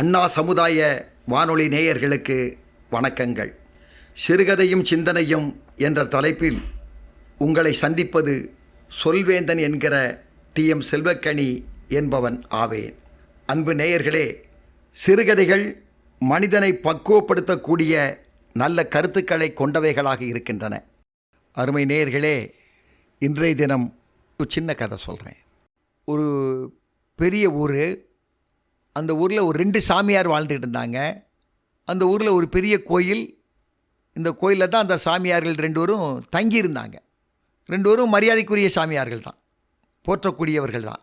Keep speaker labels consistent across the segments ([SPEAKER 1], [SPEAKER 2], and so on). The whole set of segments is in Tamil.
[SPEAKER 1] அண்ணா சமுதாய வானொலி நேயர்களுக்கு வணக்கங்கள். சிறுகதையும் சிந்தனையும் என்ற தலைப்பில் உங்களை சந்திப்பது சொல்வேந்தன் என்கிற TM செல்வக்கனி என்பவன் ஆவேன். அன்பு நேயர்களே, சிறுகதைகள் மனிதனை பக்குவப்படுத்தக்கூடிய நல்ல கருத்துக்களை கொண்டவைகளாக இருக்கின்றன. அருமை நேயர்களே, இன்றைய தினம் ஒரு சின்ன கதை சொல்கிறேன். ஒரு பெரிய ஊர், அந்த ஊரில் ஒரு 2 சாமியார் வாழ்ந்துக்கிட்டு இருந்தாங்க. அந்த ஊரில் ஒரு பெரிய கோயில், இந்த கோயிலில் தான் அந்த சாமியார்கள் 2 பேரும் தங்கியிருந்தாங்க. 2 பேரும் மரியாதைக்குரிய சாமியார்கள் தான், போற்றக்கூடியவர்கள் தான்.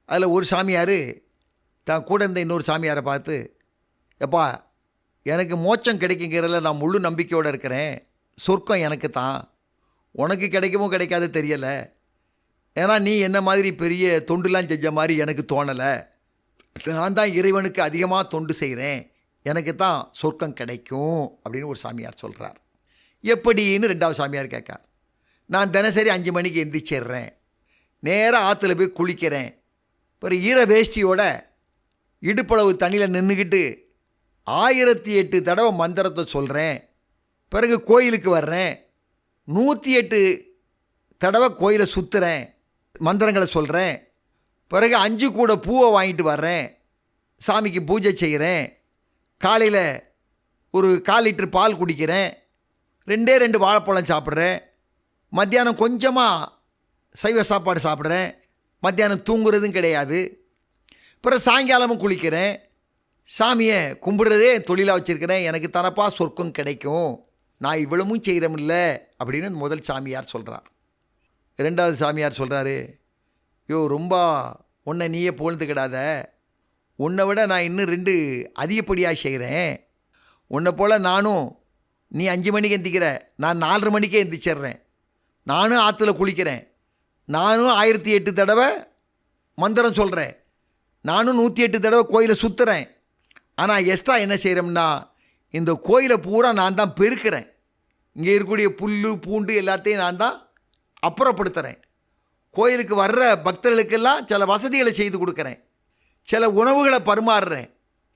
[SPEAKER 1] அதில் ஒரு சாமியார் தான் கூட இருந்த இன்னொரு சாமியாரை பார்த்து, எப்பா, எனக்கு மோட்சம் கிடைக்குங்கிறதுல நான் முழு நம்பிக்கையோடு இருக்கிறேன். சொர்க்கம் எனக்கு தான், உனக்கு கிடைக்குமோ கிடைக்காது தெரியலை. ஏன்னா நீ என்ன மாதிரி பெரிய தொண்டுலாம் செஞ்ச மாதிரி எனக்கு தோணலை. நான் தான் இறைவனுக்கு அதிகமாக தொண்டு செய்கிறேன், எனக்கு தான் சொர்க்கம் கிடைக்கும் அப்படின்னு ஒரு சாமியார் சொல்கிறார். எப்படின்னு 2வது சாமியார் கேட்கார். நான் தினசரி 5 மணிக்கு எந்திரிச்சிடுறேன், நேராக ஆற்றுல போய் குளிக்கிறேன், ஒரு ஈர வேஷ்டியோட இடுப்பளவு தண்ணியில் நின்றுக்கிட்டு 1008 தடவை மந்திரத்தை சொல்கிறேன். பிறகு கோயிலுக்கு வர்றேன், 108 தடவை கோயிலை சுற்றுறேன், மந்திரங்களை சொல்கிறேன். பிறகு 5 கூட பூவை வாங்கிட்டு வர்றேன், சாமிக்கு பூஜை செய்கிறேன். காலையில் ஒரு 1/4 லிட்டர் பால் குடிக்கிறேன், 2 வாழைப்பழம் சாப்பிட்றேன். மத்தியானம் கொஞ்சமாக சைவ சாப்பாடு சாப்பிட்றேன், மத்தியானம் தூங்குறதும் கிடையாது. பிறகு சாயங்காலமும் குளிக்கிறேன், சாமியை கும்பிடுறதே தொழிலாக வச்சுருக்கிறேன், எனக்கு தனப்பா சொர்க்கம் கிடைக்கும், நான் இவ்வளவும் செய்கிறமில்ல அப்படின்னு முதல் சாமியார் சொல்கிறார். 2வது சாமியார் சொல்கிறாரு, ரொம்ப உன்னை நீயே புகழ்ந்துக்கிடாத, உன்னை விட நான் இன்னும் 2 அதிகப்படியாக செய்கிறேன். உன்னை போல் நானும், நீ 5 மணிக்கு எந்திக்கிற, நான் 4:30 மணிக்கே எந்திரிச்சிட்றேன். நானும் ஆற்றுல குளிக்கிறேன், நானும் 1008 தடவை மந்திரம் சொல்கிறேன், நானும் 108 தடவை கோயிலை சுற்றுறேன். ஆனால் எக்ஸ்ட்ரா என்ன செய்கிறோம்னா, இந்த கோயிலை பூரா நான் தான் பெருக்கிறேன், இங்கே இருக்கக்கூடிய புல் பூண்டு எல்லாத்தையும் நான் தான் அப்புறப்படுத்துகிறேன். கோயிலுக்கு வர்ற பக்தர்களுக்கெல்லாம் சில வசதிகளை செய்து கொடுக்குறேன், சில உணவுகளை பரிமாறுறேன்.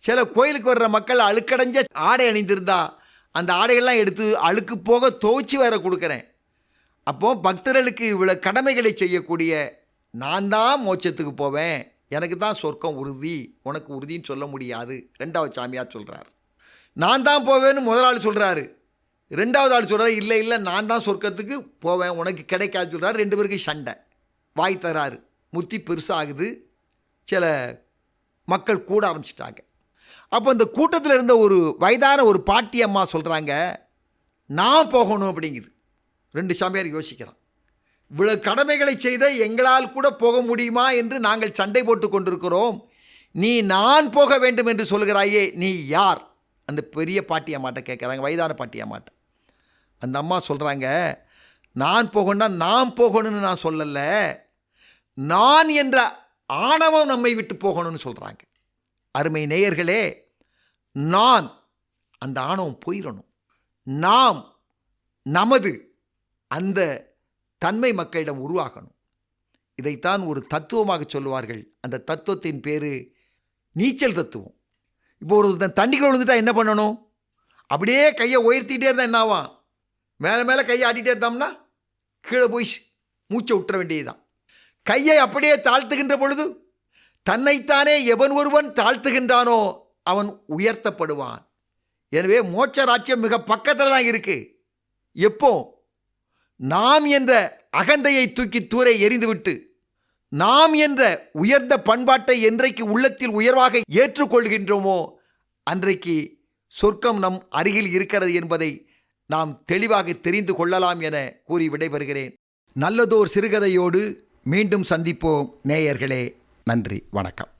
[SPEAKER 1] சில கோயிலுக்கு வர்ற மக்கள் அழுக்கடைஞ்ச ஆடை அணிந்திருந்தா அந்த ஆடைகள்லாம் எடுத்து அழுக்கு போக துவைச்சி வேற கொடுக்குறேன். அப்போது பக்தர்களுக்கு இவ்வளோ கடமைகளை செய்யக்கூடிய நான் தான் மோட்சத்துக்கு போவேன், எனக்கு தான் சொர்க்கம் உறுதி, உனக்கு உறுதின்னு சொல்ல முடியாது 2வது சாமியார் சொல்கிறார். நான் தான் போவேன்னு முதல் ஆள் சொல்கிறாரு. 2வது ஆள் சொல்கிறார், இல்லை இல்லை நான் தான் சொர்க்கத்துக்கு போவேன், உனக்கு கிடைக்காது சொல்கிறார். 2 பேருக்கு சண்டை, வாய் தராரு, முத்தி பெருசாகுது, சில மக்கள் கூட ஆரம்பிச்சிட்டாங்க. அப்போ இந்த கூட்டத்தில் இருந்த ஒரு வயதான ஒரு பாட்டி அம்மா சொல்கிறாங்க, நான் போகணும் அப்படிங்குது. 2 சாமியார் யோசிக்கிறான், இவ்வளோ கடமைகளை செய்த எங்களால் கூட போக முடியுமா என்று நாங்கள் சண்டை போட்டு கொண்டிருக்கிறோம், நீ நான் போக வேண்டும் என்று சொல்கிறாயே, நீ யார்? அந்த பெரிய பாட்டி அம்மாட்ட கேட்குறாங்க, வயதான பாட்டி அம்மாட்ட. அந்த அம்மா சொல்கிறாங்க, நான் போகணும்னா நான் போகணும்னு நான் சொல்லலை, நான் என்ற ஆணவம் நம்மை விட்டு போகணும்னு சொல்கிறாங்க. அருமை நேயர்களே, நான் அந்த ஆணவம் போயிடணும், நாம் நமது அந்த தன்மை மக்களிடம் உருவாகணும். இதைத்தான் ஒரு தத்துவமாக சொல்லுவார்கள். அந்த தத்துவத்தின் பேர் நீச்சல் தத்துவம். இப்போ ஒரு தண்ணிக்குள்ள விழுந்துட்டா என்ன பண்ணணும்? அப்படியே கையை உயர்த்திகிட்டே இருந்தால் என்ன ஆகும்? மேலே மேலே கையை ஆட்டிகிட்டே இருந்தோம்னா கீழே போய் மூச்சை விட்டுற வேண்டியதுதான். கையை அப்படியே தாழ்த்துகின்ற பொழுது தன்னைத்தானே எவன் ஒருவன் தாழ்த்துகின்றானோ அவன் உயர்த்தப்படுவான். எனவே மோட்ச ராஜ்யம் மிக பக்கத்தில் தான் இருக்குது. எப்போ நாம் என்ற அகந்தையை தூக்கி தூர எறிந்துவிட்டு நாம் என்ற உயர்ந்த பண்பாட்டை என்றைக்கு உள்ளத்தில் உயர்வாக ஏற்றுக்கொள்கின்றோமோ அன்றைக்கு சொர்க்கம் நம் அருகில் இருக்கிறது என்பதை நாம் தெளிவாக தெரிந்து கொள்ளலாம் என கூறி விடைபெறுகிறேன். நல்லதோர் சிறுகதையோடு மீண்டும் சந்திப்போம் நேயர்களே. நன்றி, வணக்கம்.